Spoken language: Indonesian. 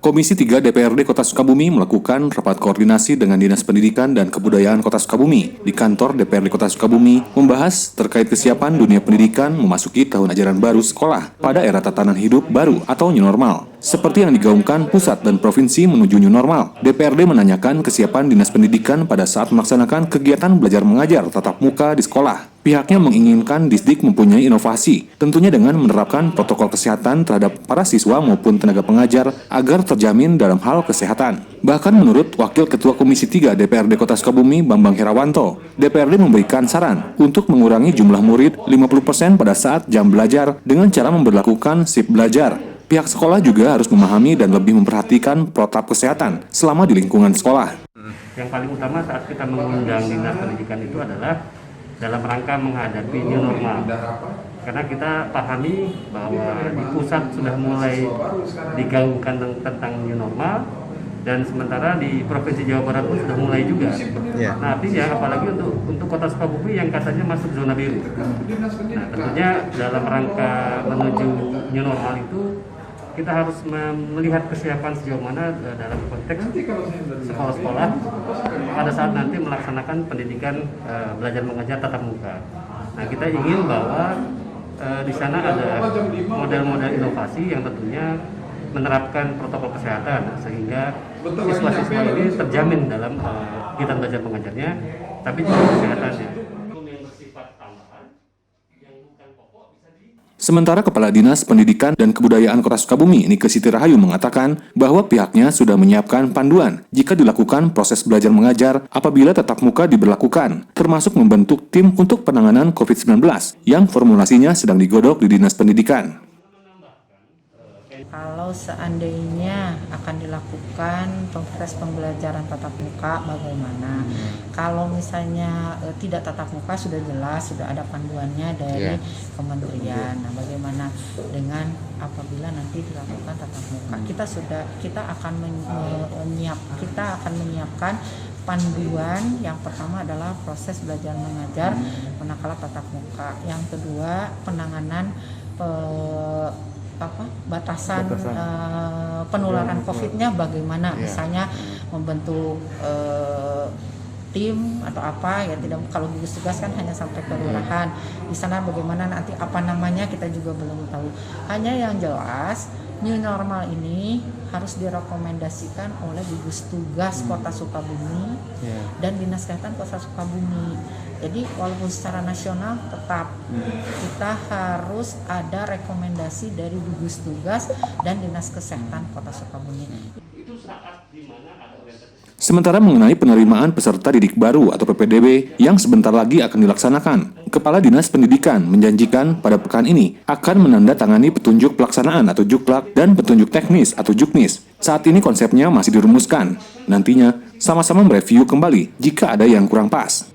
Komisi 3 DPRD Kota Sukabumi melakukan rapat koordinasi dengan Dinas Pendidikan dan Kebudayaan Kota Sukabumi di kantor DPRD Kota Sukabumi membahas terkait kesiapan dunia pendidikan memasuki tahun ajaran baru sekolah pada era tatanan hidup baru atau new normal. Seperti yang digaungkan pusat dan provinsi menuju new normal, DPRD menanyakan kesiapan Dinas Pendidikan pada saat melaksanakan kegiatan belajar mengajar tatap muka di sekolah. Pihaknya menginginkan Disdik mempunyai inovasi, tentunya dengan menerapkan protokol kesehatan terhadap para siswa maupun tenaga pengajar agar terjamin dalam hal kesehatan. Bahkan menurut Wakil Ketua Komisi 3 DPRD Kota Sukabumi Bambang Herawanto, DPRD memberikan saran untuk mengurangi jumlah murid 50% pada saat jam belajar dengan cara memberlakukan shift belajar. Pihak sekolah juga harus memahami dan lebih memperhatikan protap kesehatan selama di lingkungan sekolah. Yang paling utama saat kita mengundang Dinas Pendidikan itu adalah dalam rangka menghadapi new normal. Karena kita pahami bahwa di pusat sudah mulai digaungkan tentang new normal, dan sementara di Provinsi Jawa Barat pun sudah mulai juga. Nah, artinya apalagi untuk Kota Sukabumi yang katanya masuk zona biru. Nah, tentunya dalam rangka menuju new normal itu kita harus melihat kesiapan sejauh mana dalam konteks sekolah-sekolah pada saat nanti melaksanakan pendidikan belajar mengajar tatap muka. Nah, kita ingin bahwa di sana ada model-model inovasi yang tentunya menerapkan protokol kesehatan sehingga siswa-siswa ini terjamin dalam kegiatan belajar mengajarnya, tapi juga kesehatannya. Sementara Kepala Dinas Pendidikan dan Kebudayaan Kota Sukabumi, Nike Siti Rahayu, mengatakan bahwa pihaknya sudah menyiapkan panduan jika dilakukan proses belajar mengajar apabila tatap muka diberlakukan, termasuk membentuk tim untuk penanganan COVID-19 yang formulasinya sedang digodok di Dinas Pendidikan. Kalau seandainya akan dilakukan proses pembelajaran tatap muka, bagaimana? Kalau misalnya tidak tatap muka, sudah jelas, sudah ada panduannya dari kementerian. Nah, bagaimana dengan apabila nanti dilakukan tatap muka? Kita akan menyiapkan panduan. Yang pertama adalah proses belajar mengajar manakala tatap muka. Yang kedua, penanganan batasan penularan COVID-nya bagaimana, misalnya membentuk tim atau apa ya, tidak, kalau gugus tugas kan hanya sampai ke kelurahan. Di sana bagaimana nanti apa namanya kita juga belum tahu. Hanya yang jelas new normal ini harus direkomendasikan oleh gugus tugas Kota Sukabumi dan Dinas Kesehatan Kota Sukabumi. Jadi walaupun secara nasional tetap kita harus ada rekomendasi dari gugus tugas dan Dinas Kesehatan Kota Sukabumi. Sementara mengenai penerimaan peserta didik baru atau PPDB yang sebentar lagi akan dilaksanakan, Kepala Dinas Pendidikan menjanjikan pada pekan ini akan menandatangani petunjuk pelaksanaan atau Juklak dan petunjuk teknis atau Juknis. Saat ini konsepnya masih dirumuskan. Nantinya sama-sama mereview kembali jika ada yang kurang pas.